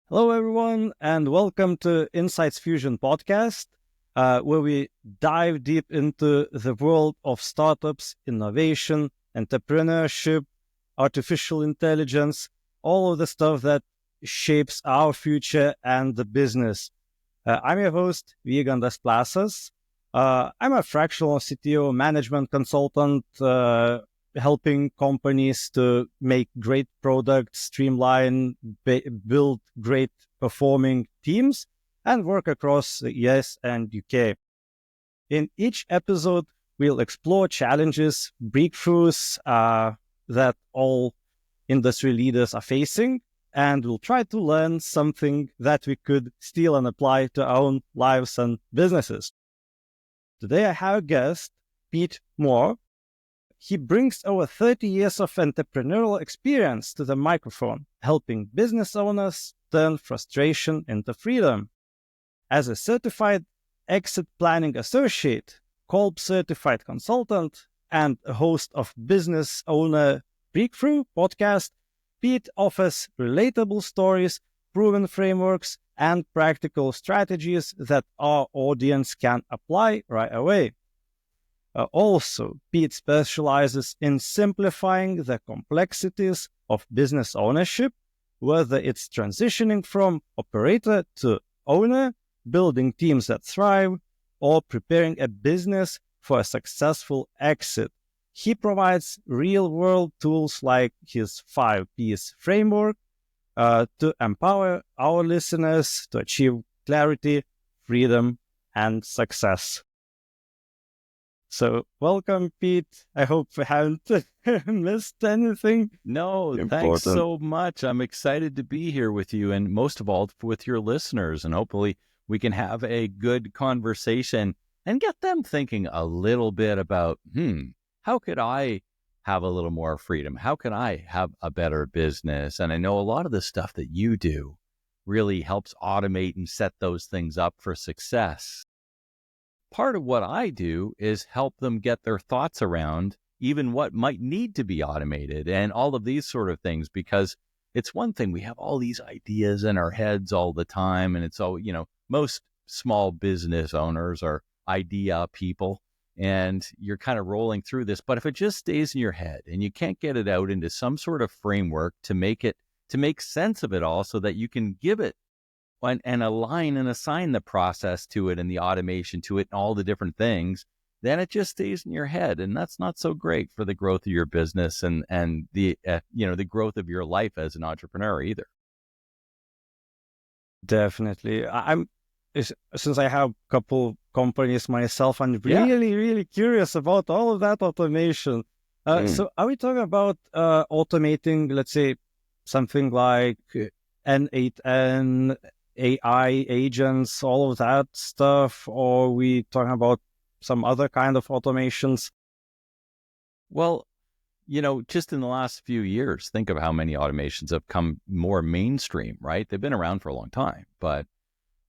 Hello, everyone, and welcome to Insights Fusion podcast, where we dive deep into the world of startups, innovation, entrepreneurship, artificial intelligence, all of the stuff that shapes our future and the business. I'm your host, Vygandas Pliasas. I'm a fractional CTO management consultant, helping companies to make great products, streamline, build great performing teams, and work across the US and UK. In each episode, we'll explore challenges, breakthroughs that all industry leaders are facing, and we'll try to learn something that we could steal and apply to our own lives and businesses. Today, I have a guest, Pete Mohr. He brings over 30 years of entrepreneurial experience to the microphone, helping business owners turn frustration into freedom. As a certified exit planning associate, Kolb certified consultant, and a host of Business Owner Breakthrough podcast, Pete offers relatable stories, proven frameworks, and practical strategies that our audience can apply right away. Also, Pete specializes in simplifying the complexities of business ownership, whether it's transitioning from operator to owner, building teams that thrive, or preparing a business for a successful exit. He provides real-world tools like his 5 Ps framework to empower our listeners to achieve clarity, freedom, and success. So welcome, Pete. I hope we haven't missed anything. No, thanks so much. I'm excited to be here with you, and most of all with your listeners, and hopefully we can have a good conversation and get them thinking a little bit about, how could I have a little more freedom? How can I have a better business? And I know a lot of the stuff that you do really helps automate and set those things up for success. Part of what I do is help them get their thoughts around even what might need to be automated and all of these sort of things, because it's one thing, we have all these ideas in our heads all the time. And it's all, most small business owners are idea people, and you're kind of rolling through this. But if it just stays in your head and you can't get it out into some sort of framework to make sense of it all so that you can give it and align and assign the process to it and the automation to it and all the different things, then it just stays in your head. And that's not so great for the growth of your business and the, the growth of your life as an entrepreneur either. Definitely. Since I have a couple companies myself, I'm really curious about all of that automation. So are we talking about automating, let's say, something like N8N, AI agents, all of that stuff, or are we talking about some other kind of automations? Well, just in the last few years, think of how many automations have come more mainstream, right? They've been around for a long time, but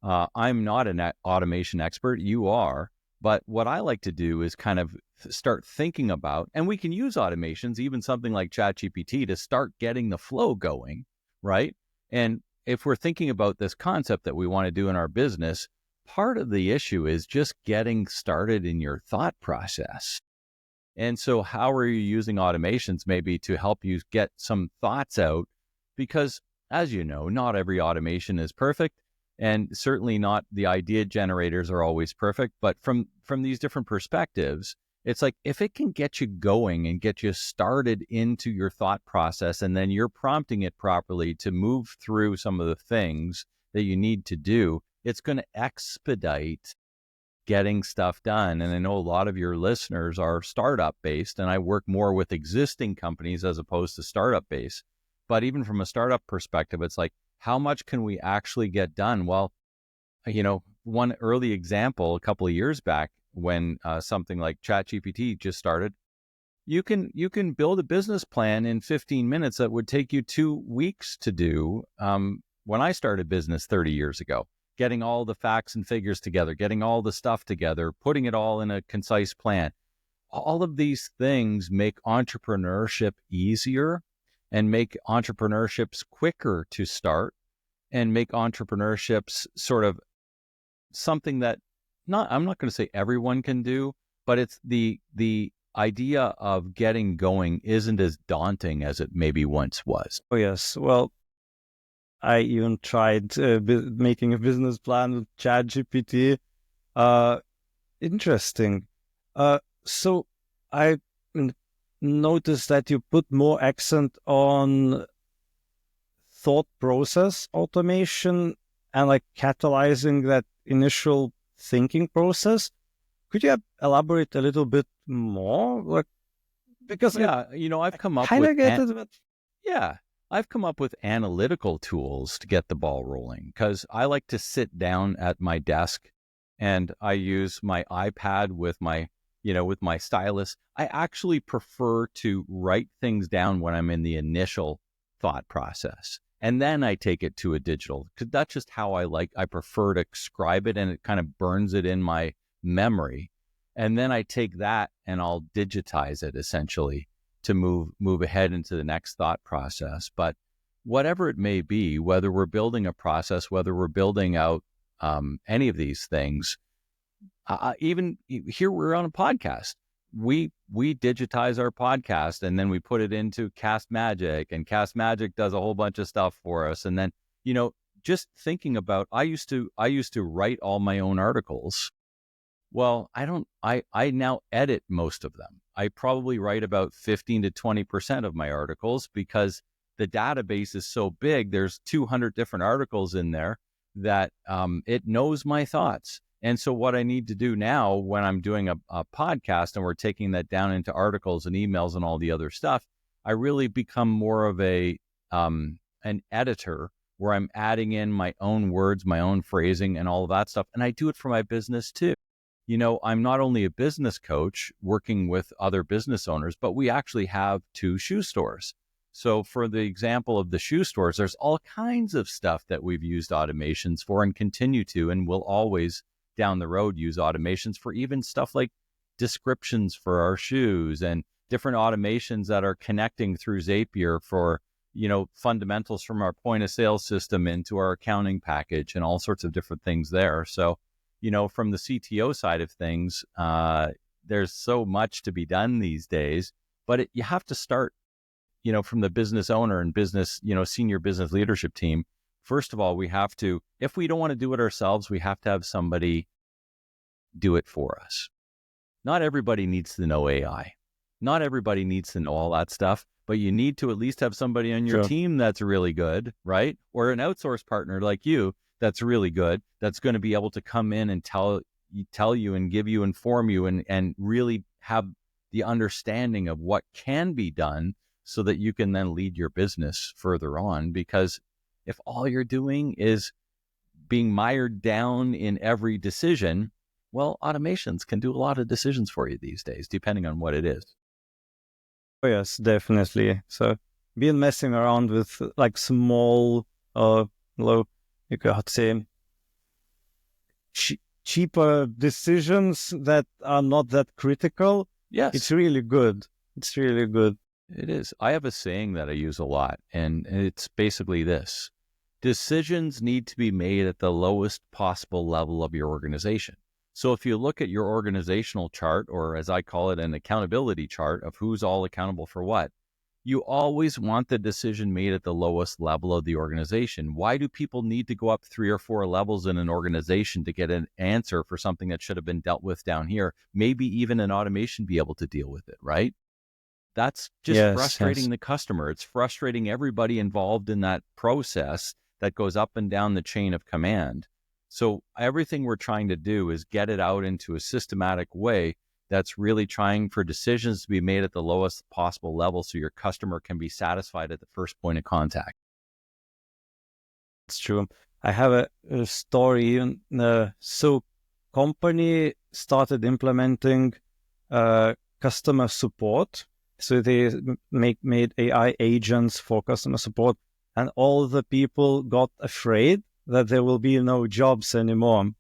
I'm not an automation expert. You are. But what I like to do is kind of start thinking about, and we can use automations, even something like ChatGPT, to start getting the flow going, right? And if we're thinking about this concept that we want to do in our business, part of the issue is just getting started in your thought process. And so how are you using automations maybe to help you get some thoughts out? Because as you know, not every automation is perfect, and certainly not the idea generators are always perfect. But from these different perspectives, it's like, if it can get you going and get you started into your thought process, and then you're prompting it properly to move through some of the things that you need to do, it's going to expedite getting stuff done. And I know a lot of your listeners are startup based, and I work more with existing companies as opposed to startup based. But even from a startup perspective, it's like, how much can we actually get done? Well, one early example a couple of years back, when something like ChatGPT just started, you can build a business plan in 15 minutes that would take you 2 weeks to do. When I started business 30 years ago, getting all the facts and figures together, getting all the stuff together, putting it all in a concise plan. All of these things make entrepreneurship easier and make entrepreneurships quicker to start. and make entrepreneurships sort of something that I'm not going to say everyone can do, but it's the idea of getting going isn't as daunting as it maybe once was. Oh, yes. Well, I even tried making a business plan with ChatGPT. Interesting. So I noticed that you put more accent on thought process automation and like catalyzing that initial thinking process. Could you elaborate a little bit more? Like, because I've come up kind with of get it, but I've come up with analytical tools to get the ball rolling because I like to sit down at my desk and I use my iPad with my stylus. I actually prefer to write things down when I'm in the initial thought process. And then I take it to a digital because that's just how I prefer to scribe it, and it kind of burns it in my memory. And then I take that and I'll digitize it essentially to move ahead into the next thought process. But whatever it may be, whether we're building a process, whether we're building out any of these things, even here we're on a podcast. We digitize our podcast and then we put it into Cast Magic, and Cast Magic does a whole bunch of stuff for us. And then, just thinking about, I used to write all my own articles. Well, I now edit most of them. I probably write about 15 to 20% of my articles because the database is so big. There's 200 different articles in there that it knows my thoughts. And so what I need to do now when I'm doing a podcast and we're taking that down into articles and emails and all the other stuff, I really become more of an editor where I'm adding in my own words, my own phrasing and all of that stuff. And I do it for my business too. I'm not only a business coach working with other business owners, but we actually have 2 shoe stores. So for the example of the shoe stores, there's all kinds of stuff that we've used automations for and continue to, and will always down the road use automations for, even stuff like descriptions for our shoes and different automations that are connecting through Zapier for, fundamentals from our point of sale system into our accounting package and all sorts of different things there. So, from the CTO side of things, there's so much to be done these days, but you have to start, from the business owner and business, senior business leadership team. First of all, we have to, if we don't want to do it ourselves, we have to have somebody do it for us. Not everybody needs to know AI. Not everybody needs to know all that stuff, but you need to at least have somebody on your team that's really good, right? Or an outsource partner like you that's really good, that's going to be able to come in and tell you and inform you and really have the understanding of what can be done so that you can then lead your business further on. Because if all you're doing is being mired down in every decision, well, automations can do a lot of decisions for you these days, depending on what it is. Oh, yes, definitely. So being messing around with like small, you could say, cheaper decisions that are not that critical. Yes. It's really good. It's really good. It is. I have a saying that I use a lot, and it's basically this: decisions need to be made at the lowest possible level of your organization. So if you look at your organizational chart, or as I call it, an accountability chart of who's all accountable for what, you always want the decision made at the lowest level of the organization. Why do people need to go up 3 or 4 levels in an organization to get an answer for something that should have been dealt with down here? Maybe even an automation be able to deal with it, right? That's just frustrating the customer. It's frustrating everybody involved in that process that goes up and down the chain of command. So everything we're trying to do is get it out into a systematic way that's really trying for decisions to be made at the lowest possible level so your customer can be satisfied at the first point of contact. It's true. I have a story. So company started implementing customer support. So they made AI agents for customer support, and all the people got afraid that there will be no jobs anymore.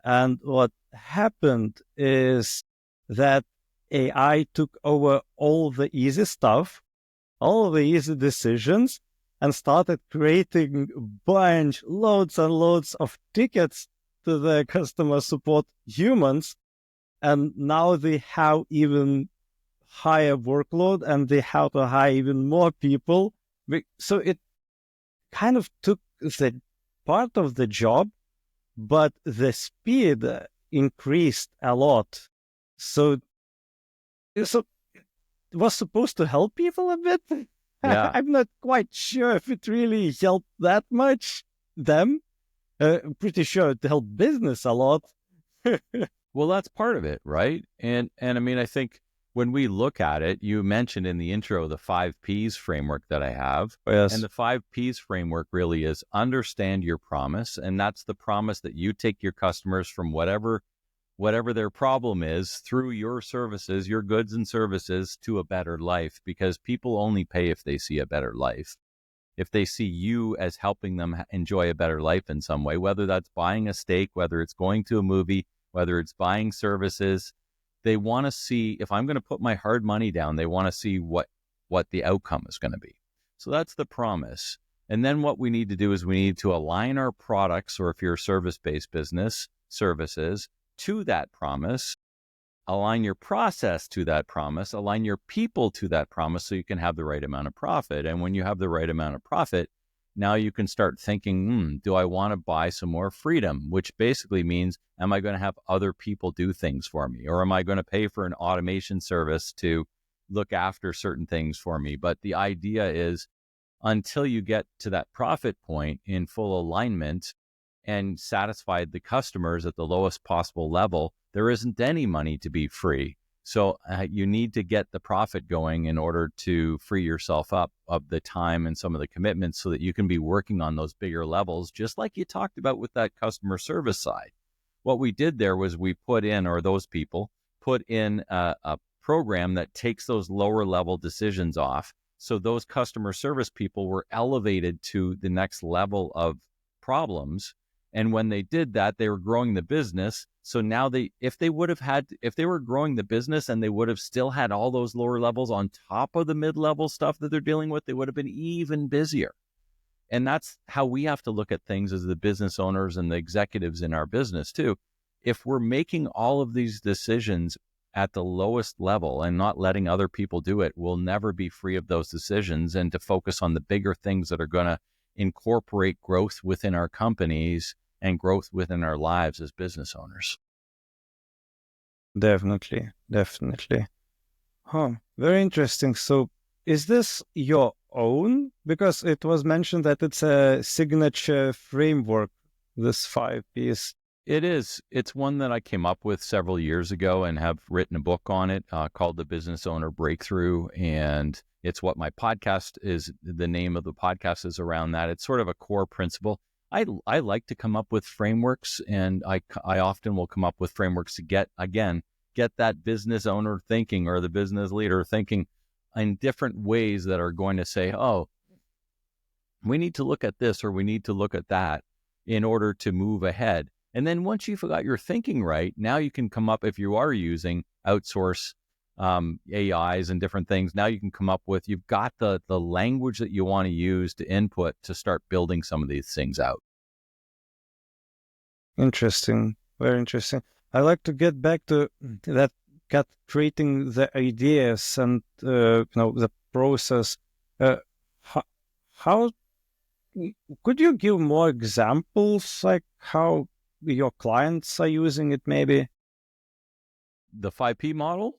And what happened is that AI took over all the easy stuff, all the easy decisions, and started creating loads and loads of tickets to the customer support humans. And now they have even higher workload and they have to hire even more people. So it kind of took the part of the job, but the speed increased a lot. So it was supposed to help people a bit. Yeah. I'm not quite sure if it really helped that much them. I'm pretty sure it helped business a lot. Well, that's part of it, right? And I mean, I think when we look at it, you mentioned in the intro the 5Ps framework that I have. Yes. And the 5Ps framework really is understand your promise. And that's the promise that you take your customers from whatever their problem is through your services, your goods and services, to a better life, because people only pay if they see a better life. If they see you as helping them enjoy a better life in some way, whether that's buying a steak, whether it's going to a movie, whether it's buying services, they want to see, if I'm going to put my hard money down, they want to see what the outcome is going to be. So that's the promise. And then what we need to do is we need to align our products, or if you're a service-based business, services, to that promise, align your process to that promise, align your people to that promise so you can have the right amount of profit. And when you have the right amount of profit, now you can start thinking, do I want to buy some more freedom? Which basically means, am I going to have other people do things for me? Or am I going to pay for an automation service to look after certain things for me? But the idea is, until you get to that profit point in full alignment and satisfied the customers at the lowest possible level, there isn't any money to be free. So you need to get the profit going in order to free yourself up of the time and some of the commitments so that you can be working on those bigger levels, just like you talked about with that customer service side. What we did there was we put in, or those people put in a program that takes those lower level decisions off. So those customer service people were elevated to the next level of problems. And when they did that, they were growing the business. So now if they were growing the business and they would have still had all those lower levels on top of the mid-level stuff that they're dealing with, they would have been even busier. And that's how we have to look at things as the business owners and the executives in our business too. If we're making all of these decisions at the lowest level and not letting other people do it, we'll never be free of those decisions and to focus on the bigger things that are going to incorporate growth within our companies and growth within our lives as business owners. Definitely. Very interesting. So is this your own? Because it was mentioned that it's a signature framework, this 5Ps. It is. It's one that I came up with several years ago and have written a book on it called The Business Owner Breakthrough. And it's what my podcast is. The name of the podcast is around that. It's sort of a core principle. I like to come up with frameworks, and I often will come up with frameworks to get that business owner thinking, or the business leader thinking in different ways that are going to say, oh, we need to look at this, or we need to look at that in order to move ahead. And then once you've got your thinking right, now you can come up, if you are using outsource AIs and different things, now you can come up with, you've got the language that you want to use to input to start building some of these things out. Interesting. Very interesting. I like to get back to that, creating the ideas and the process. How could you give more examples, like how your clients are using it, maybe? The 5P model?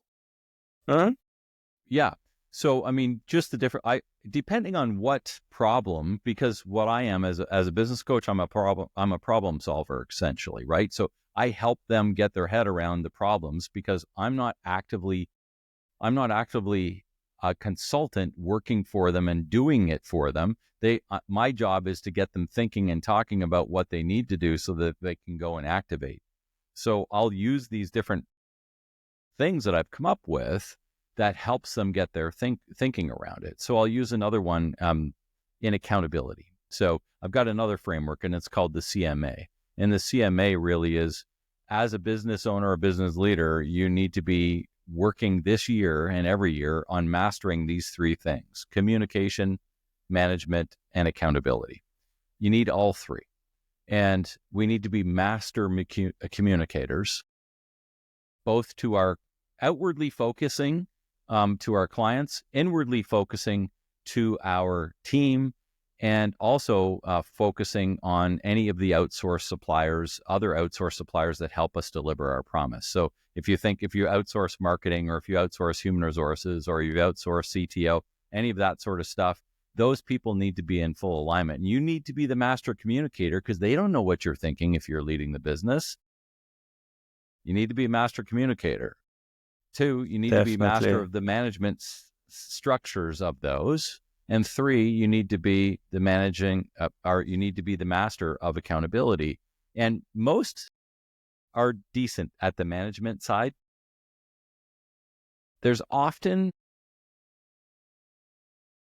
Huh? Yeah. So, I mean, just the different, depending on what problem, because what I am as a business coach, I'm a problem solver essentially, right? So I help them get their head around the problems, because I'm not actively a consultant working for them and doing it for them. My job is to get them thinking and talking about what they need to do so that they can go and activate. So I'll use these different things that I've come up with that helps them get their thinking around it. So I'll use another one in accountability. So I've got another framework, and it's called the CMA. And the CMA really is, as a business owner or business leader, you need to be working this year and every year on mastering these three things: communication, management, and accountability. You need all three. And we need to be master communicators, both to our outwardly focusing to our clients, inwardly focusing to our team, and also focusing on any of the outsourced suppliers, other outsourced suppliers that help us deliver our promise. So if you outsource marketing, or if you outsource human resources, or you outsource CTO, any of that sort of stuff, those people need to be in full alignment. And you need to be the master communicator, because they don't know what you're thinking if you're leading the business. You need to be a master communicator. 2, you need to be master of the management structures of those. And 3, you need to be the you need to be the master of accountability. And most are decent at the management side. There's often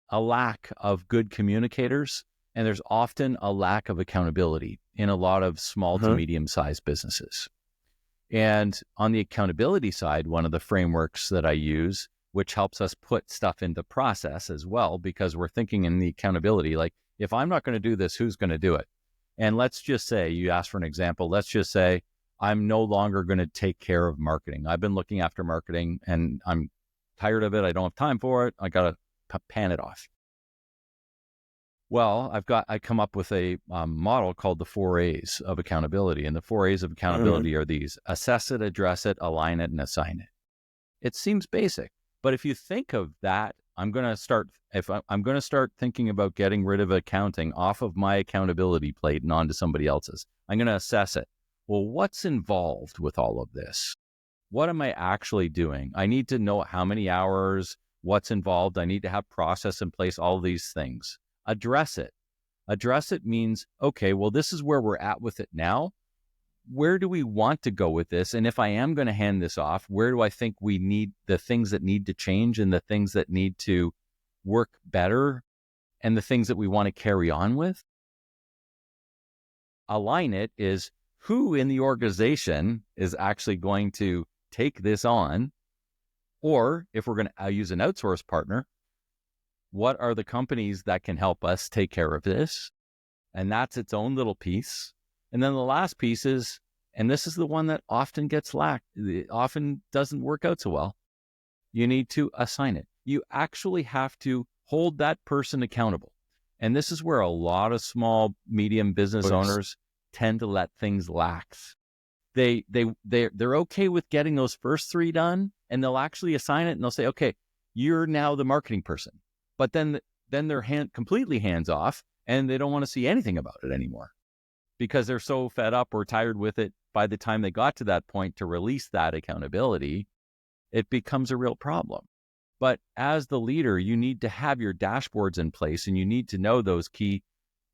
a lack of good communicators, and there's often a lack of accountability in a lot of small to medium-sized businesses. And on the accountability side, one of the frameworks that I use, which helps us put stuff into process as well, because we're thinking in the accountability, like, if I'm not going to do this, who's going to do it? And let's just say, you asked for an example, let's just say I'm no longer going to take care of marketing. I've been looking after marketing and I'm tired of it. I don't have time for it. I got to pan it off. Well, I come up with a model called the 4 A's of accountability. And the 4 A's of accountability are these: assess it, address it, align it, and assign it. It seems basic, but if you think of that, I'm going to start thinking about getting rid of accounting off of my accountability plate and onto somebody else's. I'm going to assess it. Well, what's involved with all of this? What am I actually doing? I need to know how many hours, what's involved. I need to have process in place, all these things. Address it. Address it means, okay, well, this is where we're at with it now. Where do we want to go with this? And if I am going to hand this off, where do I think we need the things that need to change and the things that need to work better and the things that we want to carry on with? Align it is who in the organization is actually going to take this on, or if we're going to use an outsource partner, what are the companies that can help us take care of this? And that's its own little piece. And then the last piece is, and this is the one that often gets lacked, it often doesn't work out so well, you need to assign it. You actually have to hold that person accountable. And this is where a lot of small, medium business owners tend to let things lax. They're okay with getting those first 3 done, and they'll actually assign it and they'll say, okay, you're now the marketing person. But then they're completely hands off, and they don't want to see anything about it anymore because they're so fed up or tired with it. By the time they got to that point to release that accountability, it becomes a real problem. But as the leader, you need to have your dashboards in place, and you need to know those key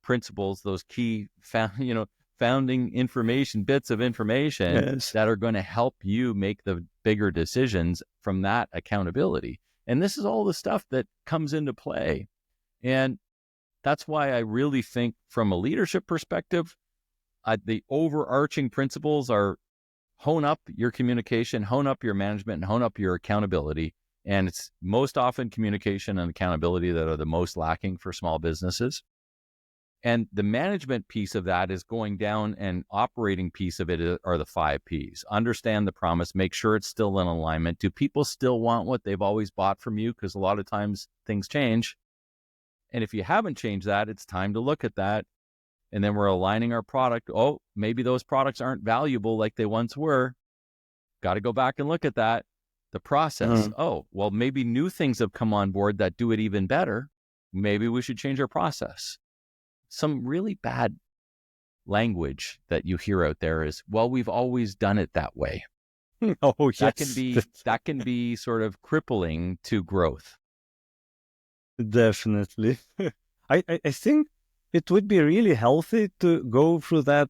principles, those key founding information, bits of information that are going to help you make the bigger decisions from that accountability. And this is all the stuff that comes into play. And that's why I really think from a leadership perspective, the overarching principles are hone up your communication, hone up your management, and hone up your accountability. And it's most often communication and accountability that are the most lacking for small businesses. And the management piece of that is going down, and operating piece of it are the 5 Ps. Understand the promise, make sure it's still in alignment. Do people still want what they've always bought from you? Because a lot of times things change. And if you haven't changed that, it's time to look at that. And then we're aligning our product. Oh, maybe those products aren't valuable like they once were. Got to go back and look at that. The process. Oh, well, maybe new things have come on board that do it even better. Maybe we should change our process. Some really bad language that you hear out there is, well, we've always done it that way. Oh, yes. That can be sort of crippling to growth. Definitely. I think it would be really healthy to go through that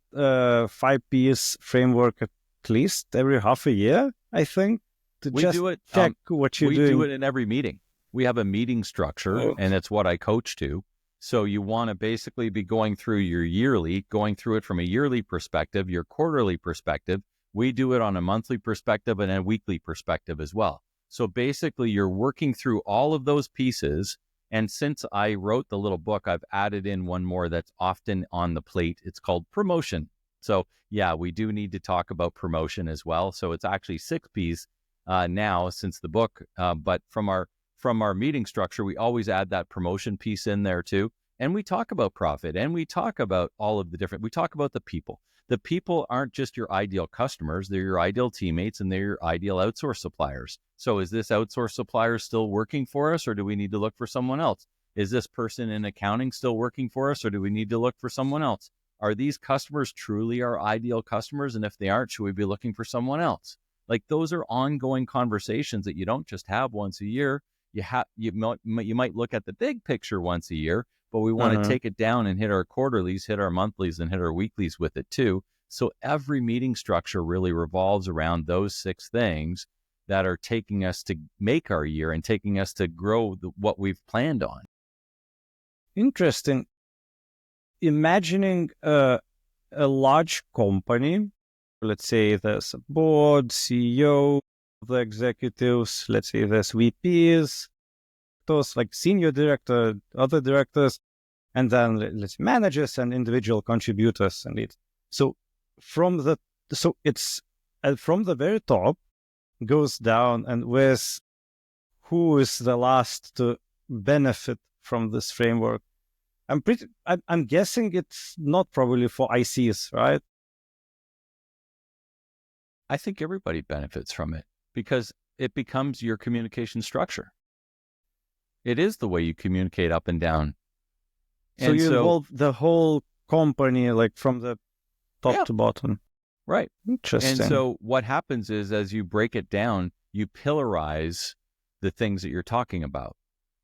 5 Ps framework at least every half a year, I think, to check what you're doing. We do it in every meeting. We have a meeting structure, and it's what I coach to. So you want to basically be going through it from a yearly perspective, your quarterly perspective. We do it on a monthly perspective and a weekly perspective as well. So basically you're working through all of those pieces And since I wrote the little book, I've added in one more that's often on the plate. It's called promotion. So yeah, we do need to talk about promotion as well. So it's actually 6 P's now since the book. But from our meeting structure, we always add that promotion piece in there too. And we talk about profit, and we talk about all of the different, we talk about the people. The people aren't just your ideal customers, they're your ideal teammates, and they're your ideal outsource suppliers. So is this outsource supplier still working for us, or do we need to look for someone else? Is this person in accounting still working for us, or do we need to look for someone else? Are these customers truly our ideal customers? And if they aren't, should we be looking for someone else? Like, those are ongoing conversations that you don't just have once a year. You might look at the big picture once a year, but we want to take it down and hit our quarterlies, hit our monthlies, and hit our weeklies with it too. So every meeting structure really revolves around those 6 things that are taking us to make our year and taking us to grow what we've planned on. Interesting. Imagining a large company, let's say there's a board, CEO, the executives, let's say there's VPs, those like senior director, other directors, and then let's say managers and individual contributors and leads. So from the very top goes down, and who is the last to benefit from this framework? I'm guessing it's not probably for ICs, right? I think everybody benefits from it because it becomes your communication structure. It is the way you communicate up and down. So you involve the whole company, like from the top to bottom. Right. Interesting. And so what happens is, as you break it down, you pillarize the things that you're talking about.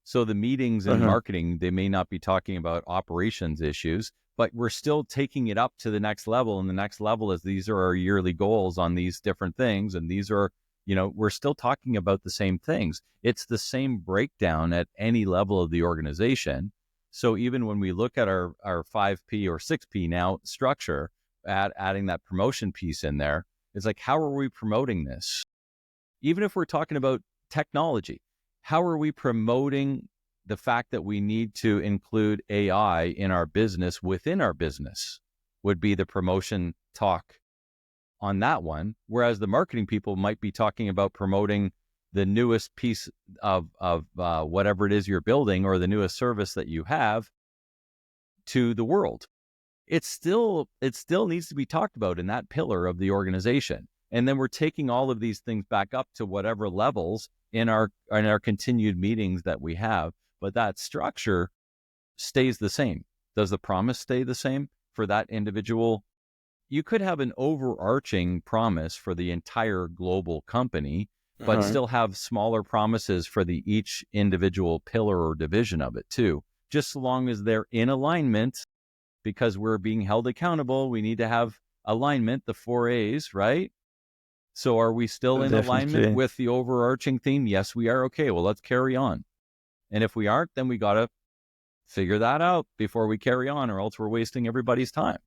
So the meetings in marketing, they may not be talking about operations issues, but we're still taking it up to the next level. And the next level is, these are our yearly goals on these different things. And these are, we're still talking about the same things. It's the same breakdown at any level of the organization. So even when we look at our 5P or 6P now structure, adding that promotion piece in there, it's like, how are we promoting this? Even if we're talking about technology, how are we promoting the fact that we need to include AI in our business, within our business, would be the promotion talk on that one. Whereas the marketing people might be talking about promoting the newest piece of whatever it is you're building, or the newest service that you have to the world. It still needs to be talked about in that pillar of the organization. And then we're taking all of these things back up to whatever levels in our continued meetings that we have. But that structure stays the same. Does the promise stay the same for that individual? You could have an overarching promise for the entire global company, but still have smaller promises for each individual pillar or division of it too. Just so long as they're in alignment, because we're being held accountable, we need to have alignment, the 4 A's, right? So are we still in alignment with the overarching theme? Yes, we are. Okay, well, let's carry on. And if we aren't, then we got to figure that out before we carry on, or else we're wasting everybody's time.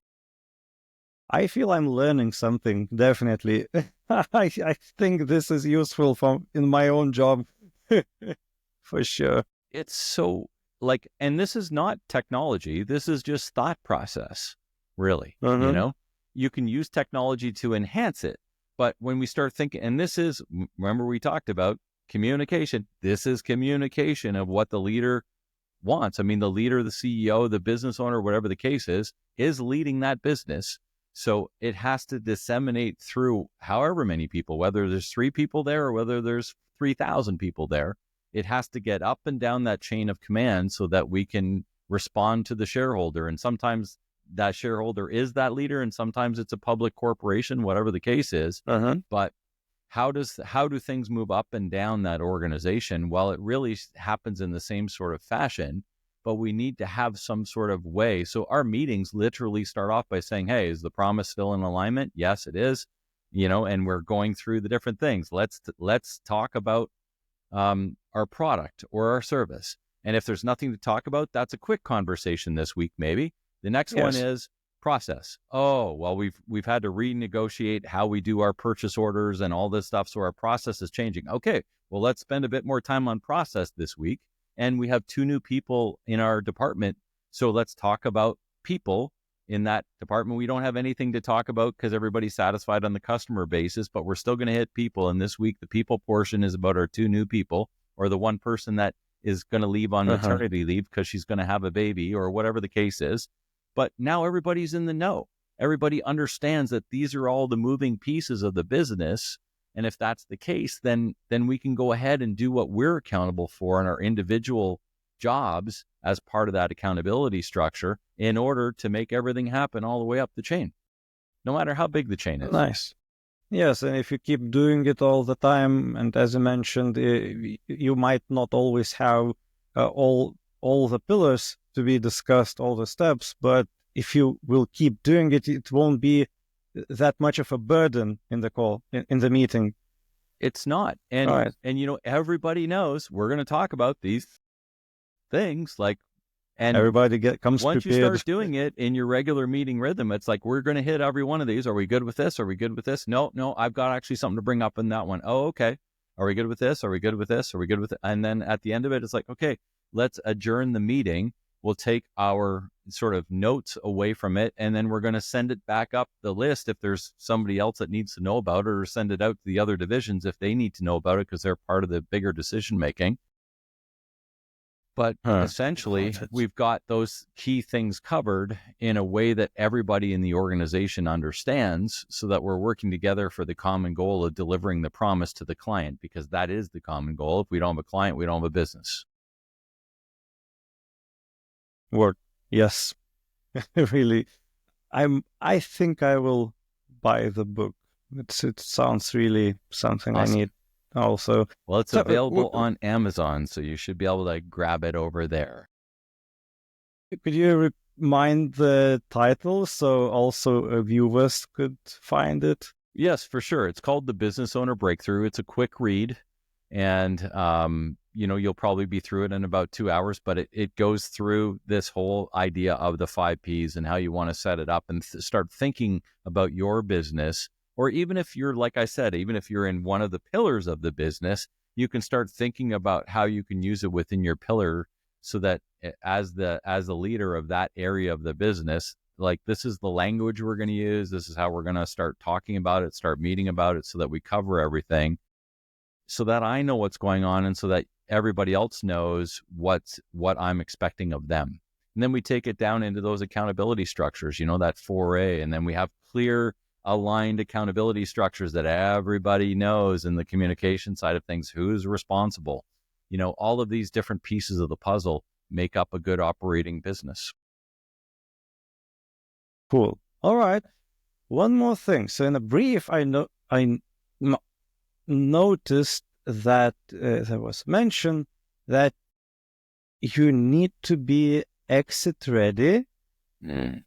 I feel I'm learning something, definitely. I think this is useful in my own job, for sure. It's so and this is not technology. This is just thought process, really. You can use technology to enhance it. But when we start thinking, and this is, remember we talked about communication. This is communication of what the leader wants. I mean, the leader, the CEO, the business owner, whatever the case is leading that business. So it has to disseminate through however many people, whether there's 3 people there or whether there's 3,000 people there. It has to get up and down that chain of command so that we can respond to the shareholder. And sometimes that shareholder is that leader, and sometimes it's a public corporation, whatever the case is. But how do things move up and down that organization? Well, it really happens in the same sort of fashion, but we need to have some sort of way. So our meetings literally start off by saying, hey, is the promise still in alignment? Yes, it is. And we're going through the different things. Let's talk about our product or our service. And if there's nothing to talk about, that's a quick conversation this week, maybe. The next one is process. Oh, well, we've had to renegotiate how we do our purchase orders and all this stuff. So our process is changing. Okay, well, let's spend a bit more time on process this week. and we have 2 new people in our department. So let's talk about people in that department. We don't have anything to talk about because everybody's satisfied on the customer basis, but we're still going to hit people. And this week, the people portion is about our 2 new people, or the one person that is going to leave on maternity leave because she's going to have a baby, or whatever the case is. But now everybody's in the know. Everybody understands that these are all the moving pieces of the business. And if that's the case, then we can go ahead and do what we're accountable for in our individual jobs as part of that accountability structure in order to make everything happen all the way up the chain, no matter how big the chain is. Nice. Yes, and if you keep doing it all the time, and as you mentioned, you might not always have all the pillars to be discussed, all the steps, but if you will keep doing it, it won't be that much of a burden in the call, in the meeting. It's not. And everybody knows we're going to talk about these things, and everybody comes once prepared. You start doing it in your regular meeting rhythm, it's like, we're going to hit every one of these. Are we good with this? Are we good with this? No, I've got actually something to bring up in that one. Oh, okay. Are we good with this? Are we good with this? Are we good with it? And then at the end of it, it's like, okay, let's adjourn the meeting. We'll take our sort of notes away from it, and then we're going to send it back up the list if there's somebody else that needs to know about it, or send it out to the other divisions if they need to know about it because they're part of the bigger decision making. But essentially, we've got those key things covered in a way that everybody in the organization understands, so that we're working together for the common goal of delivering the promise to the client, because that is the common goal. If we don't have a client, we don't have a business. Word. Yes. Really. I think I will buy the book. It sounds really something awesome. I need also. Well, it's available on Amazon, so you should be able to grab it over there. Could you remind the title so also viewers could find it? Yes, for sure. It's called The Business Owner Breakthrough. It's a quick read, and you'll probably be through it in about 2 hours, but it goes through this whole idea of the 5 Ps and how you want to set it up and start thinking about your business. Or even if you're, like I said, even if you're in one of the pillars of the business, you can start thinking about how you can use it within your pillar, so that as the leader of that area of the business, like, this is the language we're going to use. This is how we're going to start talking about it, start meeting about it, so that we cover everything, so that I know what's going on, and so that everybody else knows what I'm expecting of them. And then we take it down into those accountability structures, that 4A, and then we have clear, aligned accountability structures that everybody knows in the communication side of things, who's responsible. All of these different pieces of the puzzle make up a good operating business. Cool. All right. One more thing. So in a brief, I noticed that there was mention that you need to be exit ready, and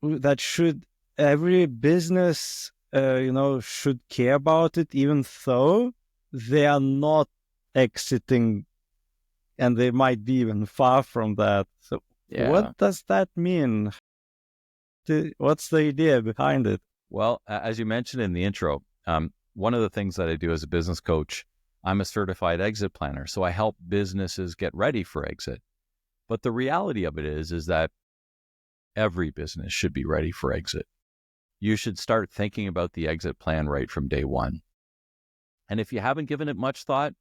that every business should care about it, even though they are not exiting, and they might be even far from that. So What does that mean? What's the idea behind it? Well, as you mentioned in the intro, one of the things that I do as a business coach, I'm a certified exit planner. So I help businesses get ready for exit. But the reality of it is that every business should be ready for exit. You should start thinking about the exit plan right from day one. And if you haven't given it much thought,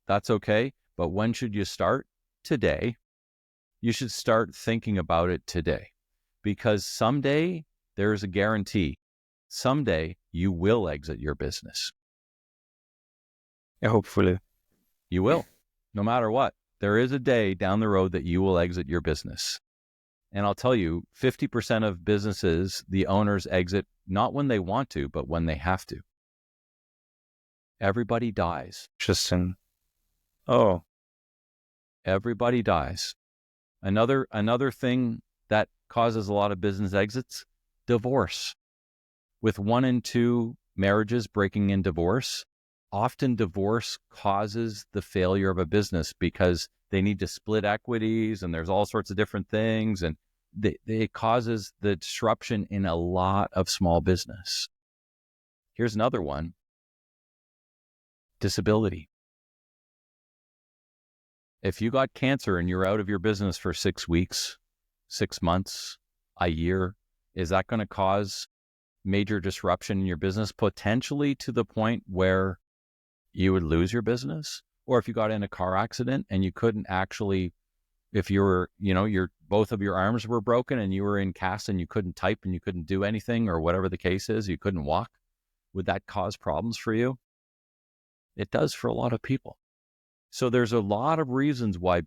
that's okay. But when should you start? Today. You should start thinking about it today, because someday there's a guarantee. Someday you will exit your business. Yeah, hopefully. You will, no matter what. There is a day down the road that you will exit your business. And I'll tell you, 50% of businesses, the owners exit not when they want to, but when they have to. Everybody dies. Interesting. Oh. Everybody dies. Another thing that causes a lot of business exits, divorce. With 1 in 2 marriages breaking in divorce, often divorce causes the failure of a business, because they need to split equities, and there's all sorts of different things, and it causes the disruption in a lot of small business. Here's another one. Disability. If you got cancer and you're out of your business for 6 weeks, 6 months, a year, is that going to cause major disruption in your business, potentially to the point where you would lose your business? Or if you got in a car accident and you couldn't actually, if you were, both of your arms were broken and you were in cast and you couldn't type and you couldn't do anything, or whatever the case is, you couldn't walk, would that cause problems for you? It does for a lot of people. So there's a lot of reasons why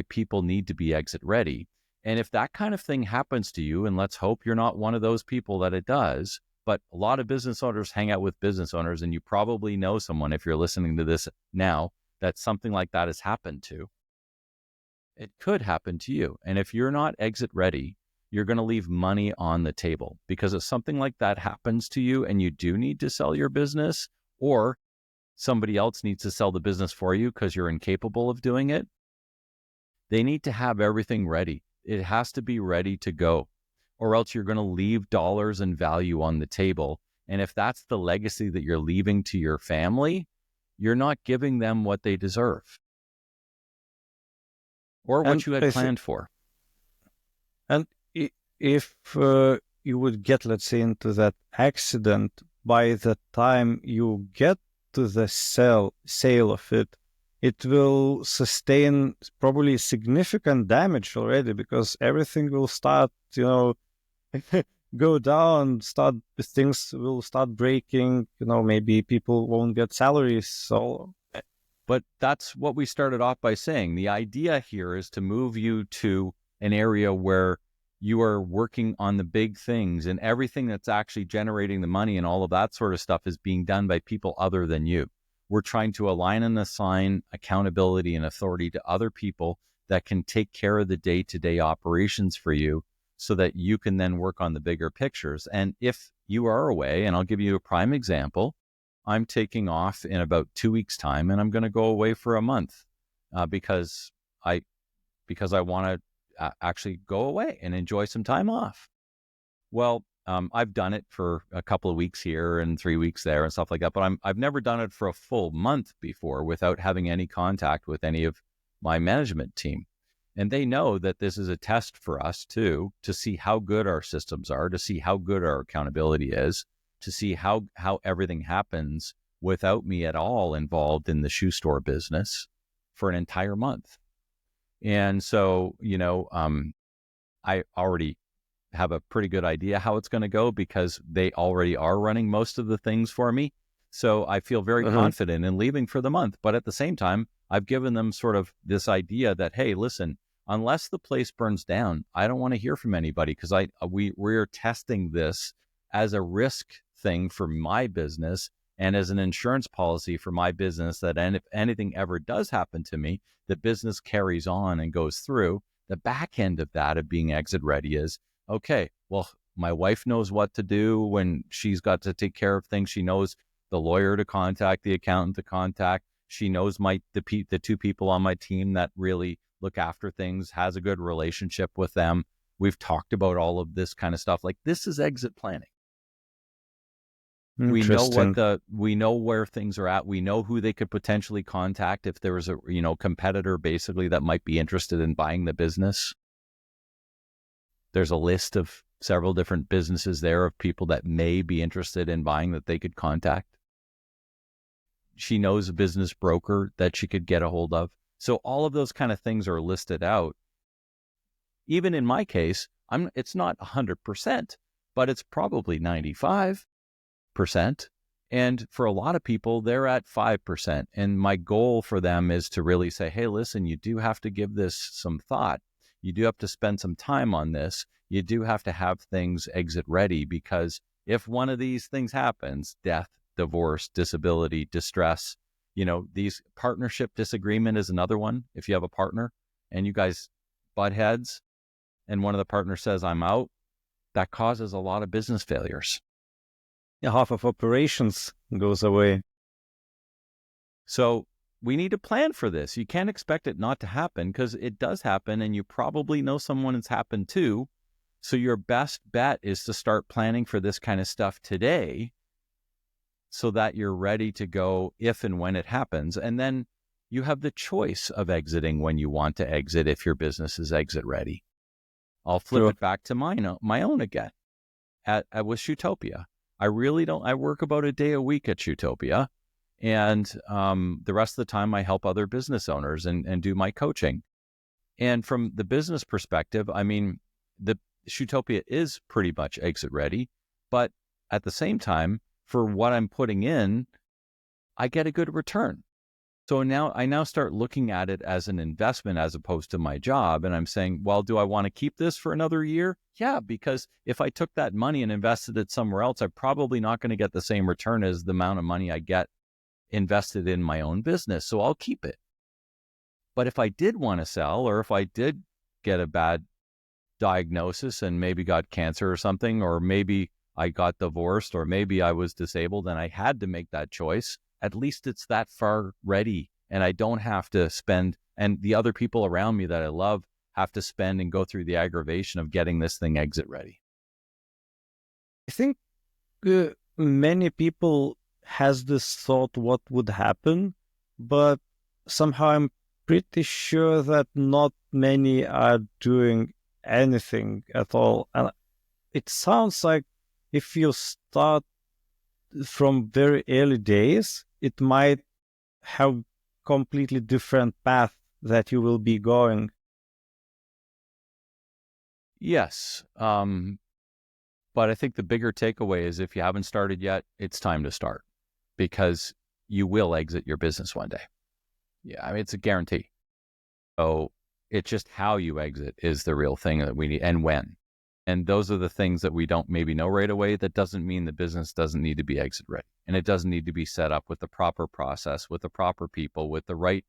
people need to be exit ready. And if that kind of thing happens to you, and let's hope you're not one of those people that it does, but a lot of business owners hang out with business owners, and you probably know someone, if you're listening to this now, that something like that has happened to. It could happen to you. And if you're not exit ready, you're going to leave money on the table, because if something like that happens to you and you do need to sell your business, or somebody else needs to sell the business for you because you're incapable of doing it, they need to have everything ready. It has to be ready to go, or else you're going to leave dollars and value on the table. And if that's the legacy that you're leaving to your family, you're not giving them what they deserve or what you had planned for. And if you would get, let's say, into that accident, by the time you get to the sale of it, it will sustain probably significant damage already, because everything will start, go down, things will start breaking, maybe people won't get salaries. So, but that's what we started off by saying. The idea here is to move you to an area where you are working on the big things, and everything that's actually generating the money and all of that sort of stuff is being done by people other than you. We're trying to align and assign accountability and authority to other people that can take care of the day-to-day operations for you, so that you can then work on the bigger pictures. And if you are away, and I'll give you a prime example, I'm taking off in about 2 weeks' time, and I'm going to go away for a month because I want to actually go away and enjoy some time off. Well, I've done it for a couple of weeks here and 3 weeks there and stuff like that, but I've never done it for a full month before without having any contact with any of my management team. And they know that this is a test for us too, to see how good our systems are, to see how good our accountability is, to see how everything happens without me at all involved in the shoe store business for an entire month. And so, I already have a pretty good idea how it's going to go, because they already are running most of the things for me. So I feel very confident in leaving for the month. But at the same time, I've given them sort of this idea that, hey, listen, unless the place burns down, I don't want to hear from anybody, because we're testing this as a risk thing for my business and as an insurance policy for my business, that if anything ever does happen to me, the business carries on and goes through. The back end of that, of being exit ready, is, okay, well, my wife knows what to do when she's got to take care of things. She knows the lawyer to contact, the accountant to contact. She knows the two people on my team that really look after things, has a good relationship with them. We've talked about all of this kind of stuff. Like, this is exit planning. We know where things are at. We know who they could potentially contact if there was a competitor basically that might be interested in buying the business. There's a list of several different businesses there of people that may be interested in buying that they could contact. She knows a business broker that she could get a hold of. So all of those kind of things are listed out. Even in my case, it's not 100%, but it's probably 95%. And for a lot of people, they're at 5%. And my goal for them is to really say, hey, listen, you do have to give this some thought. You do have to spend some time on this. You do have to have things exit ready, because if one of these things happens, death, divorce, disability, distress, these partnership disagreement is another one. If you have a partner and you guys butt heads and one of the partners says, I'm out, that causes a lot of business failures. Yeah, half of operations goes away. So we need to plan for this. You can't expect it not to happen, because it does happen, and you probably know someone it's happened to. So your best bet is to start planning for this kind of stuff today, so that you're ready to go if and when it happens. And then, you have the choice of exiting when you want to exit if your business is exit ready. I'll flip it back to my own again with Shootopia. I really don't, I work about a day a week at Shootopia. And the rest of the time I help other business owners and do my coaching. And from the business perspective, I mean, the Shootopia is pretty much exit ready, but at the same time, for what I'm putting in, I get a good return. So I now start looking at it as an investment as opposed to my job. And I'm saying, well, do I want to keep this for another year? Yeah, because if I took that money and invested it somewhere else, I'm probably not going to get the same return as the amount of money I get invested in my own business. So I'll keep it. But if I did want to sell, or if I did get a bad diagnosis and maybe got cancer or something, or maybe I got divorced, or maybe I was disabled and I had to make that choice, at least it's that far ready and I don't have to spend, and the other people around me that I love have to spend and go through the aggravation of getting this thing exit ready. I think many people has this thought what would happen, but somehow I'm pretty sure that not many are doing anything at all. And it sounds like if you start from very early days, it might have completely different path that you will be going. Yes. But I think the bigger takeaway is if you haven't started yet, it's time to start, because you will exit your business one day. Yeah, I mean, it's a guarantee. So it's just how you exit is the real thing that we need, and when. And those are the things that we don't maybe know right away. That doesn't mean the business doesn't need to be exit ready. And it doesn't need to be set up with the proper process, with the proper people, with the right,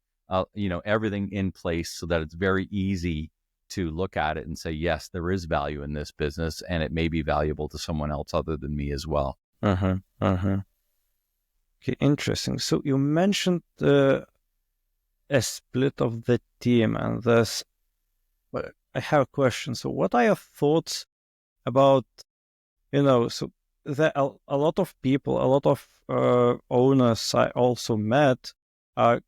everything in place so that it's very easy to look at it and say, yes, there is value in this business and it may be valuable to someone else other than me as well. Okay, interesting. So you mentioned a split of the team, and this, I have a question. So what are your thoughts about, so there are a lot of people, a lot of owners I also met are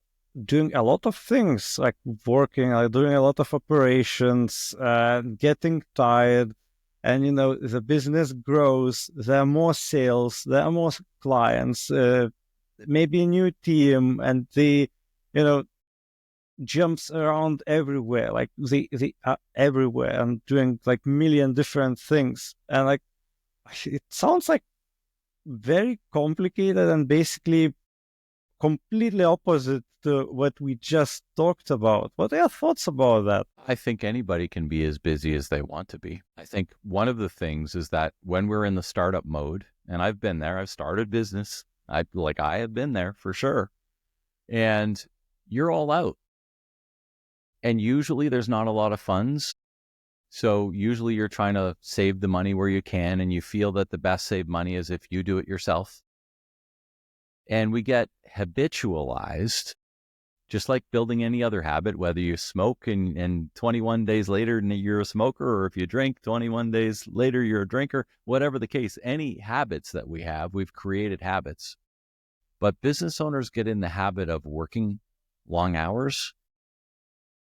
doing a lot of things, like working, doing a lot of operations, getting tired, and the business grows. There are more sales, there are more clients, maybe a new team, and they, jumps around everywhere, like they are everywhere and doing like million different things, and like it sounds like very complicated and basically completely opposite to what we just talked about. What are your thoughts about that? I think anybody can be as busy as they want to be. I think one of the things is that when we're in the startup mode, and I've been there, I've started business, I have been there for sure, and you're all out. And usually there's not a lot of funds. So usually you're trying to save the money where you can, and you feel that the best saved money is if you do it yourself. And we get habitualized, just like building any other habit, whether you smoke and 21 days later you're a smoker, or if you drink 21 days later you're a drinker, whatever the case, any habits that we have, we've created habits. But business owners get in the habit of working long hours.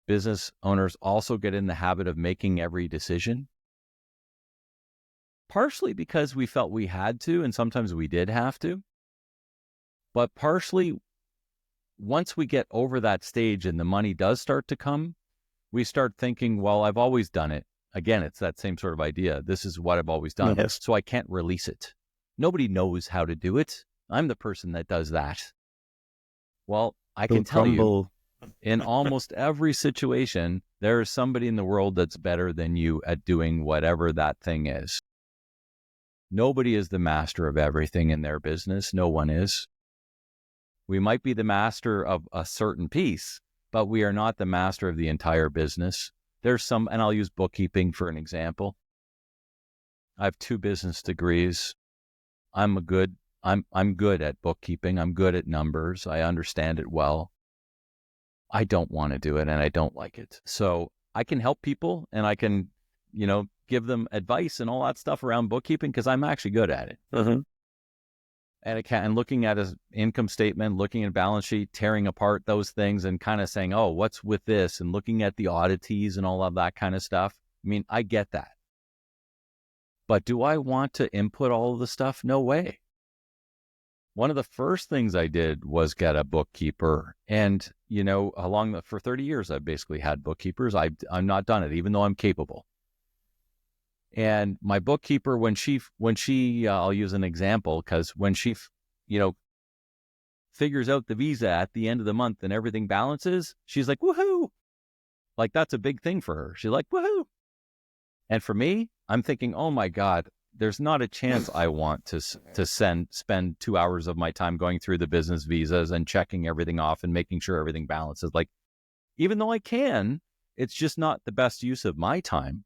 Business owners also get in the habit of making every decision, partially because we felt we had to, and sometimes we did have to, but partially once we get over that stage and the money does start to come, we start thinking, well, I've always done it. Again, it's that same sort of idea. This is what I've always done. Yes. So I can't release it. Nobody knows how to do it. I'm the person that does that. Well, I can tell you, in almost every situation, there is somebody in the world that's better than you at doing whatever that thing is. Nobody is the master of everything in their business. No one is. We might be the master of a certain piece, but we are not the master of the entire business. There's some, and I'll use bookkeeping for an example. I have 2 business degrees. I'm good at bookkeeping. I'm good at numbers. I understand it well. I don't want to do it, and I don't like it. So I can help people, and I can, give them advice and all that stuff around bookkeeping because I'm actually good at it. and looking at his income statement, looking at a balance sheet, tearing apart those things and kind of saying, oh, what's with this? And looking at the oddities and all of that kind of stuff. I mean, I get that. But do I want to input all of the stuff? No way. One of the first things I did was get a bookkeeper. And, for 30 years, I've basically had bookkeepers. I'm not done it, even though I'm capable. And my bookkeeper, when she, I'll use an example, because when she, figures out the visa at the end of the month and everything balances, she's like, woohoo! Like, that's a big thing for her. She's like, woohoo! And for me, I'm thinking, oh my God, there's not a chance I want to spend 2 hours of my time going through the business visas and checking everything off and making sure everything balances. Like, even though I can, it's just not the best use of my time.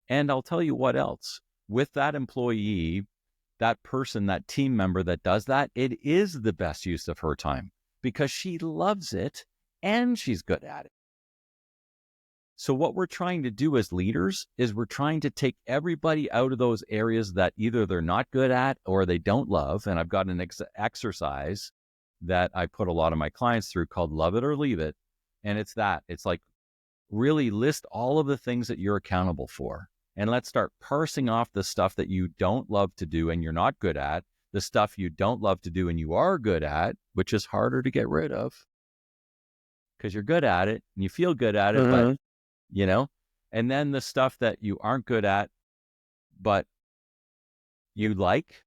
And I'll tell you what else. With that employee, that person, that team member that does that, it is the best use of her time because she loves it and she's good at it. So what we're trying to do as leaders is we're trying to take everybody out of those areas that either they're not good at or they don't love. And I've got an exercise that I put a lot of my clients through called Love It or Leave It. And it's like really list all of the things that you're accountable for. And let's start parsing off the stuff that you don't love to do and you're not good at, the stuff you don't love to do and you are good at, which is harder to get rid of because you're good at it and you feel good at it, but and then the stuff that you aren't good at, but you like.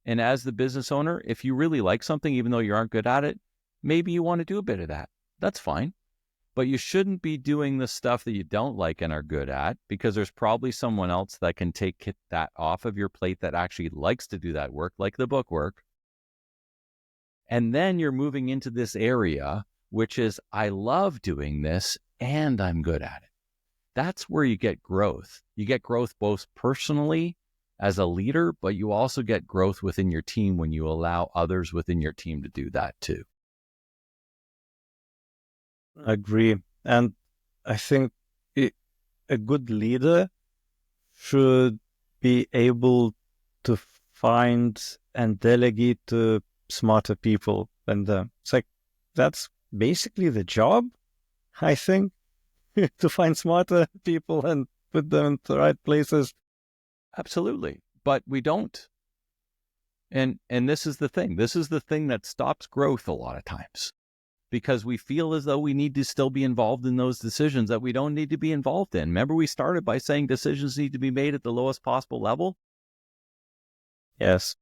And as the business owner, if you really like something, even though you aren't good at it, maybe you want to do a bit of that. That's fine. But you shouldn't be doing the stuff that you don't like and are good at because there's probably someone else that can take that off of your plate that actually likes to do that work, like the book work. And then you're moving into this area, which is, I love doing this and I'm good at it. That's where you get growth. You get growth both personally as a leader, but you also get growth within your team when you allow others within your team to do that too. Agree. And I think a good leader should be able to find and delegate to smarter people. And it's like, that's basically the job, I think, to find smarter people and put them in the right places. Absolutely. But we don't. And this is the thing. This is the thing that stops growth a lot of times. Because we feel as though we need to still be involved in those decisions that we don't need to be involved in. Remember, we started by saying decisions need to be made at the lowest possible level? Yes.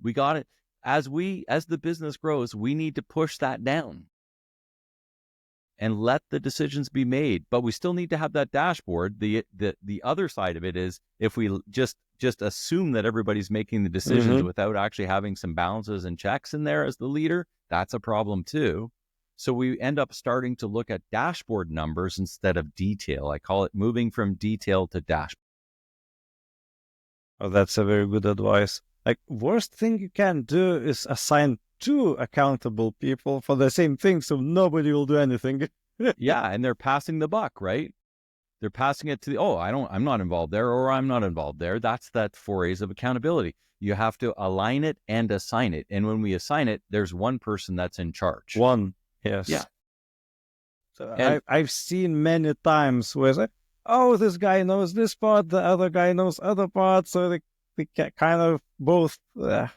We got it. As the business grows, we need to push that down and let the decisions be made. But we still need to have that dashboard. The other side of it is if we just assume that everybody's making the decisions without actually having some balances and checks in there as the leader, that's a problem too. So we end up starting to look at dashboard numbers instead of detail. I call it moving from detail to dashboard. Oh, that's a very good advice. Like, worst thing you can do is assign 2 accountable people for the same thing, so nobody will do anything. Yeah, and they're passing the buck, right? They're passing it to I'm not involved there, or I'm not involved there. That's that 4 A's of accountability. You have to align it and assign it. And when we assign it, there's one person that's in charge. One, yes. Yeah. So I've seen many times where it's like, oh, this guy knows this part, the other guy knows other parts, so they kind of both, and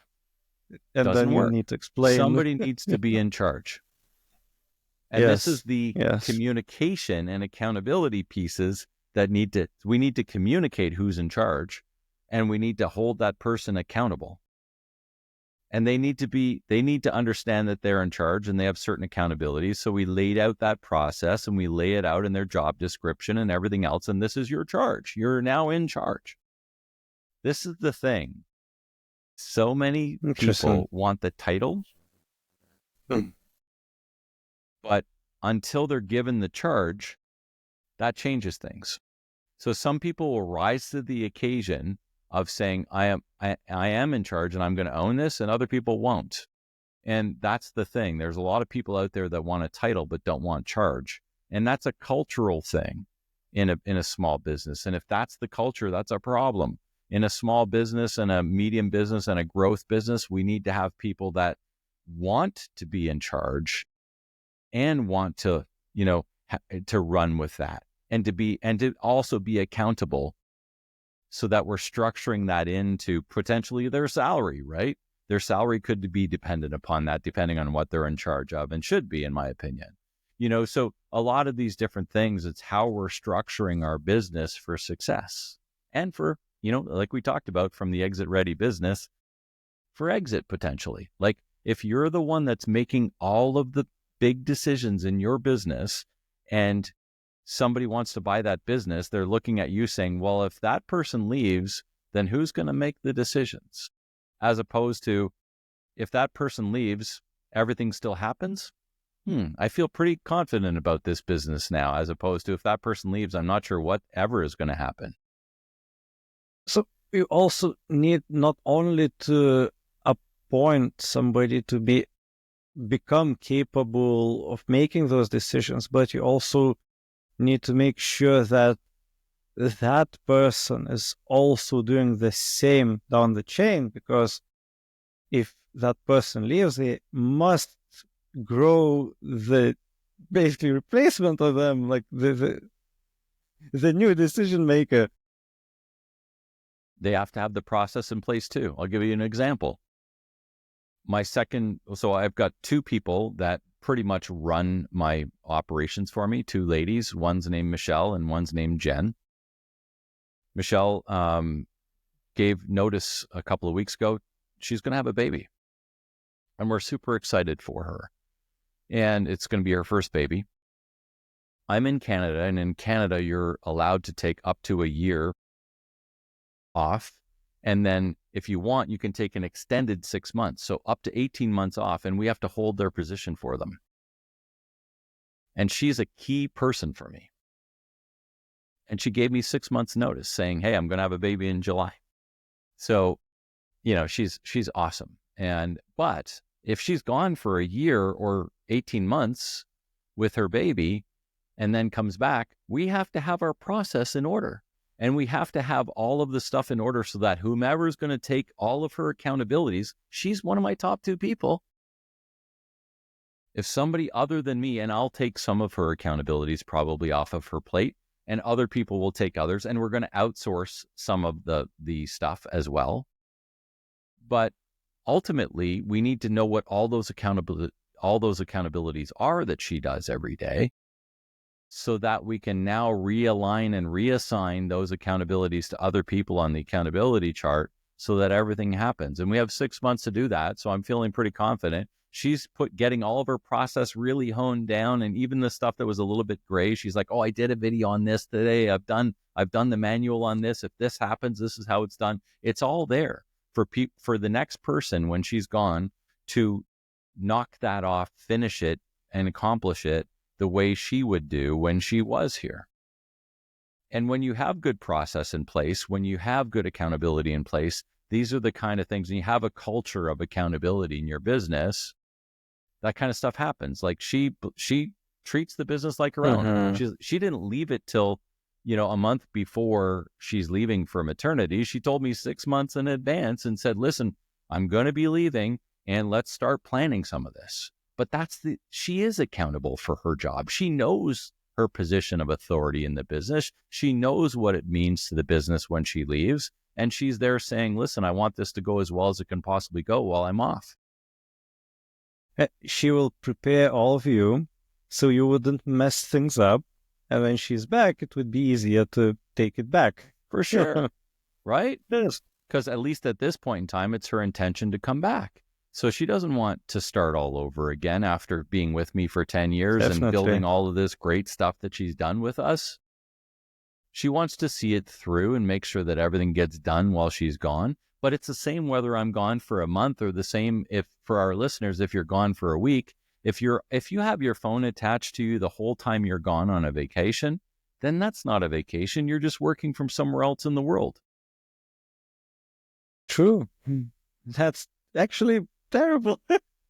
then you need to explain. Somebody needs to be in charge. And this is the communication and accountability pieces that we need to communicate who's in charge, and we need to hold that person accountable. And they need to understand that they're in charge and they have certain accountabilities. So we laid out that process and we lay it out in their job description and everything else. And this is your charge. You're now in charge. This is the thing. So many people want the title, but until they're given the charge, that changes things. So some people will rise to the occasion of saying, I am in charge and I'm going to own this, and other people won't. And that's the thing. There's a lot of people out there that want a title but don't want charge. And that's a cultural thing in a small business. And if that's the culture, that's a problem. In a small business and a medium business and a growth business, we need to have people that want to be in charge and want to, to run with that and to also be accountable, so that we're structuring that into potentially their salary, right? Their salary could be dependent upon that, depending on what they're in charge of, and should be, in my opinion. So a lot of these different things, it's how we're structuring our business for success and for, like we talked about, from the exit ready business for exit potentially. Like if you're the one that's making all of the big decisions in your business and somebody wants to buy that business, they're looking at you saying, well, if that person leaves, then who's going to make the decisions? As opposed to, if that person leaves, everything still happens. I feel pretty confident about this business now, as opposed to, if that person leaves, I'm not sure whatever is going to happen. So you also need not only to appoint somebody to become capable of making those decisions, but you also need to make sure that that person is also doing the same down the chain, because if that person leaves, they must grow the basically replacement of them, like the new decision maker. They have to have the process in place too. I'll give you an example. So I've got two people that pretty much run my operations for me, two ladies. One's named Michelle and one's named Jen. Michelle gave notice a couple of weeks ago. She's going to have a baby, and we're super excited for her. And it's going to be her first baby. I'm in Canada, and in Canada, you're allowed to take up to a year off. And then if you want, you can take an extended 6 months. So up to 18 months off, and we have to hold their position for them. And she's a key person for me. And she gave me 6 months notice saying, hey, I'm going to have a baby in July. So, she's awesome. But if she's gone for a year or 18 months with her baby and then comes back, we have to have our process in order. And we have to have all of the stuff in order so that whomever is going to take all of her accountabilities, she's one of my top two people. If somebody other than me, and I'll take some of her accountabilities probably off of her plate, and other people will take others, and we're going to outsource some of the stuff as well. But ultimately, we need to know what all those accountabilities are that she does every day, so that we can now realign and reassign those accountabilities to other people on the accountability chart, so that everything happens. And we have 6 months to do that. So I'm feeling pretty confident. She's getting all of her process really honed down. And even the stuff that was a little bit gray, she's like, oh, I did a video on this today. I've done the manual on this. If this happens, this is how it's done. It's all there for the next person when she's gone to knock that off, finish it, and accomplish it the way she would do when she was here. And when you have good process in place, when you have good accountability in place, these are the kind of things, and you have a culture of accountability in your business, that kind of stuff happens. Like she treats the business like her own. She didn't leave it till, a month before she's leaving for maternity. She told me 6 months in advance and said, listen, I'm going to be leaving, and let's start planning some of this. But she is accountable for her job. She knows her position of authority in the business. She knows what it means to the business when she leaves. And she's there saying, listen, I want this to go as well as it can possibly go while I'm off. She will prepare all of you so you wouldn't mess things up. And when she's back, it would be easier to take it back. For sure. Right? Yes. Because at least at this point in time, it's her intention to come back. So she doesn't want to start all over again after being with me for 10 years and building all of this great stuff that she's done with us. She wants to see it through and make sure that everything gets done while she's gone. But it's the same whether I'm gone for a month, or the same if for our listeners, if you're gone for a week. If you have your phone attached to you the whole time you're gone on a vacation, then that's not a vacation. You're just working from somewhere else in the world. True. That's actually terrible.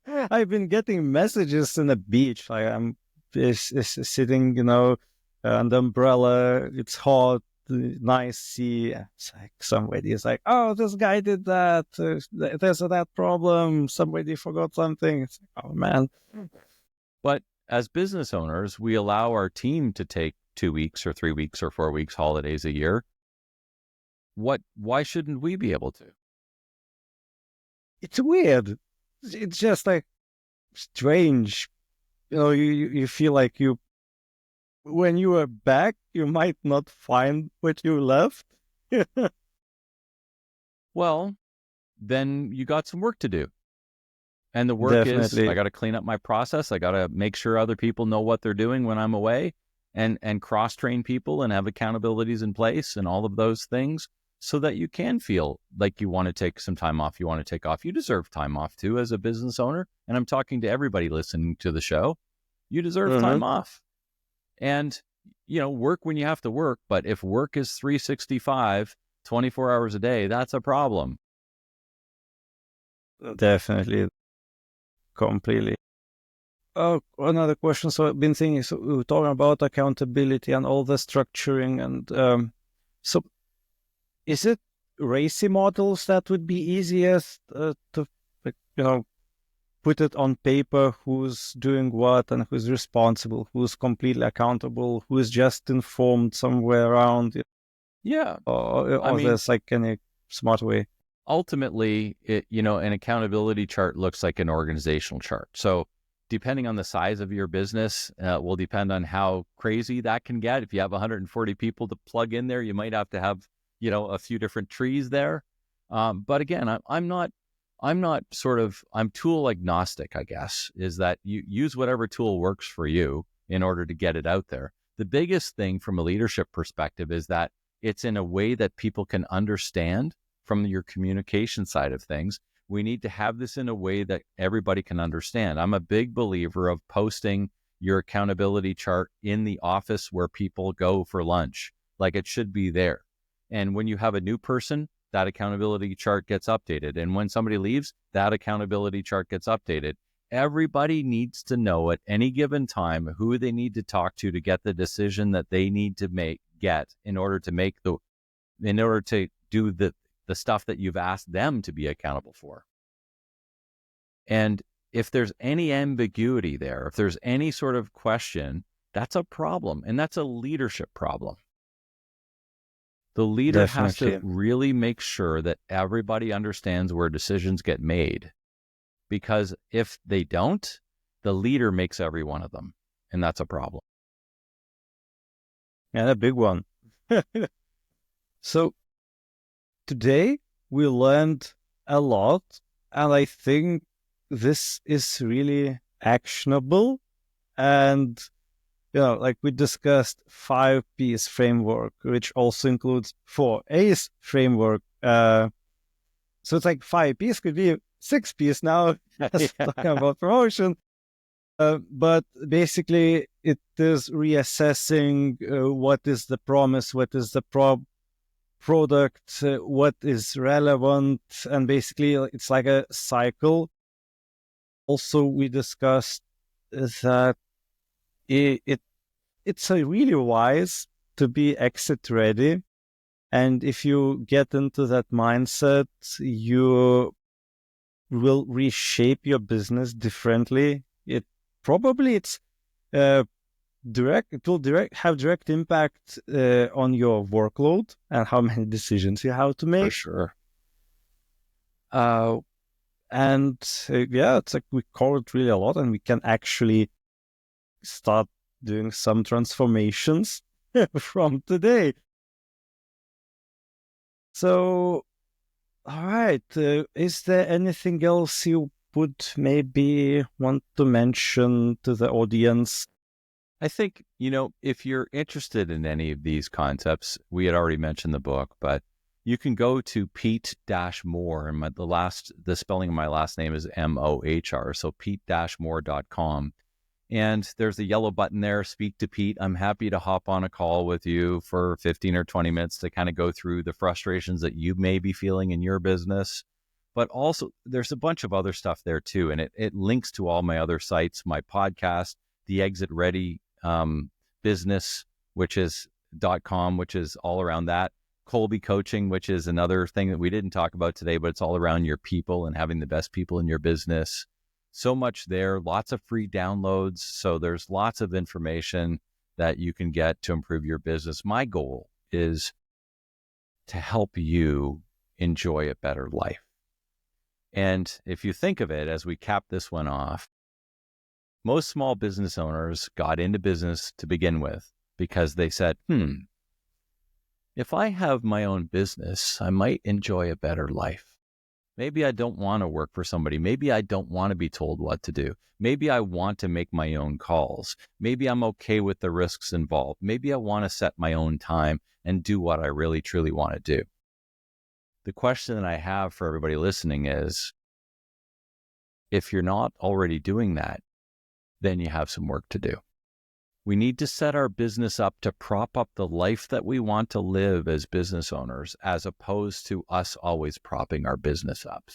I've been getting messages in the beach. Like I'm sitting, under umbrella. It's hot. nice see. It's like somebody is like, oh, this guy did that. There's that problem. Somebody forgot something. It's like, oh man. But as business owners, we allow our team to take 2 weeks or 3 weeks or 4 weeks holidays a year. Why shouldn't we be able to? It's weird. It's just like strange. You feel like when you are back, you might not find what you left. Well, then you got some work to do. And the work is, Definitely. I got to clean up my process. I got to make sure other people know what they're doing when I'm away, and cross-train people and have accountabilities in place and all of those things, so that you can feel like you want to take some time off. You want to take off. You deserve time off too as a business owner. And I'm talking to everybody listening to the show. You deserve time off. And, work when you have to work. But if work is 365, 24 hours a day, that's a problem. Definitely. Completely. Oh, another question. So I've been thinking, so we were talking about accountability and all the structuring. And so is it RACI models that would be easiest to, put it on paper, who's doing what and who's responsible, who's completely accountable, who's just informed somewhere around? Yeah. Or there's like any smart way? Ultimately, an accountability chart looks like an organizational chart. So depending on the size of your business, will depend on how crazy that can get. If you have 140 people to plug in there, you might have to have, a few different trees there. But again, I'm tool agnostic, I guess, is that you use whatever tool works for you in order to get it out there. The biggest thing from a leadership perspective is that it's in a way that people can understand from your communication side of things. We need to have this in a way that everybody can understand. I'm a big believer of posting your accountability chart in the office where people go for lunch. Like, it should be there. And when you have a new person, that accountability chart gets updated. And when somebody leaves, that accountability chart gets updated. Everybody needs to know at any given time who they need to talk to get the decision that they need to get in order to do the stuff that you've asked them to be accountable for. And if there's any ambiguity there, if there's any sort of question, that's a problem. And that's a leadership problem. The leader has to really make sure that everybody understands where decisions get made. Because if they don't, the leader makes every one of them. And that's a problem. Yeah, a big one. So today we learned a lot, and I think this is really actionable. And like we discussed 5 P's framework, which also includes 4 A's framework. So it's like 5 P's could be 6 P's now, talking about promotion. But basically, it is reassessing what is the promise, what is the product, what is relevant, and basically it's like a cycle. Also, we discussed that it's really wise to be exit ready, and if you get into that mindset, you will reshape your business differently. It will have direct impact on your workload and how many decisions you have to make. For sure. It's like we covered really a lot, and we can actually start doing some transformations from today. So, all right. Is there anything else you would maybe want to mention to the audience? I think, if you're interested in any of these concepts, we had already mentioned the book, but you can go to Pete Mohr, and the spelling of my last name is Mohr, so pete-mohr.com. And there's a yellow button there, Speak to Pete. I'm happy to hop on a call with you for 15 or 20 minutes to kind of go through the frustrations that you may be feeling in your business. But also, there's a bunch of other stuff there too. And it links to all my other sites, my podcast, the Exit Ready business, which is Readiness.com, which is all around that. Colby Coaching, which is another thing that we didn't talk about today, but it's all around your people and having the best people in your business. So much there, lots of free downloads. So there's lots of information that you can get to improve your business. My goal is to help you enjoy a better life. And if you think of it, as we cap this one off, most small business owners got into business to begin with because they said, if I have my own business, I might enjoy a better life. Maybe I don't want to work for somebody. Maybe I don't want to be told what to do. Maybe I want to make my own calls. Maybe I'm okay with the risks involved. Maybe I want to set my own time and do what I really, truly want to do. The question that I have for everybody listening is, if you're not already doing that, then you have some work to do. We need to set our business up to prop up the life that we want to live as business owners, as opposed to us always propping our business up.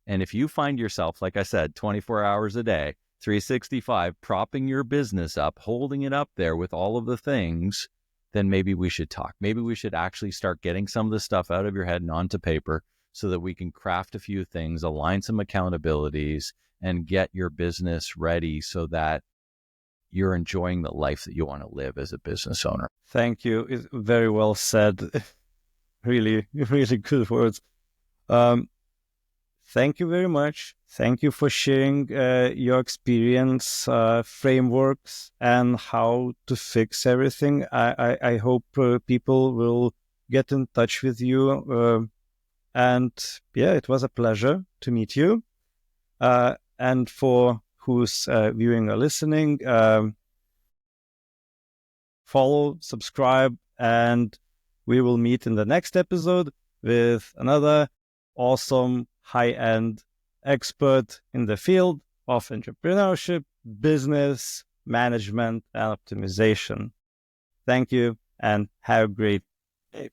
And if you find yourself, like I said, 24 hours a day, 365, propping your business up, holding it up there with all of the things, then maybe we should talk. Maybe we should actually start getting some of the stuff out of your head and onto paper so that we can craft a few things, align some accountabilities, and get your business ready so that you're enjoying the life that you want to live as a business owner. Thank you. It's very well said. Really, really good words. Thank you very much. Thank you for sharing your experience, frameworks, and how to fix everything. I hope people will get in touch with you. And yeah, it was a pleasure to meet you. And for who's viewing or listening, follow, subscribe, and we will meet in the next episode with another awesome high-end expert in the field of entrepreneurship, business, management, and optimization. Thank you, and have a great day.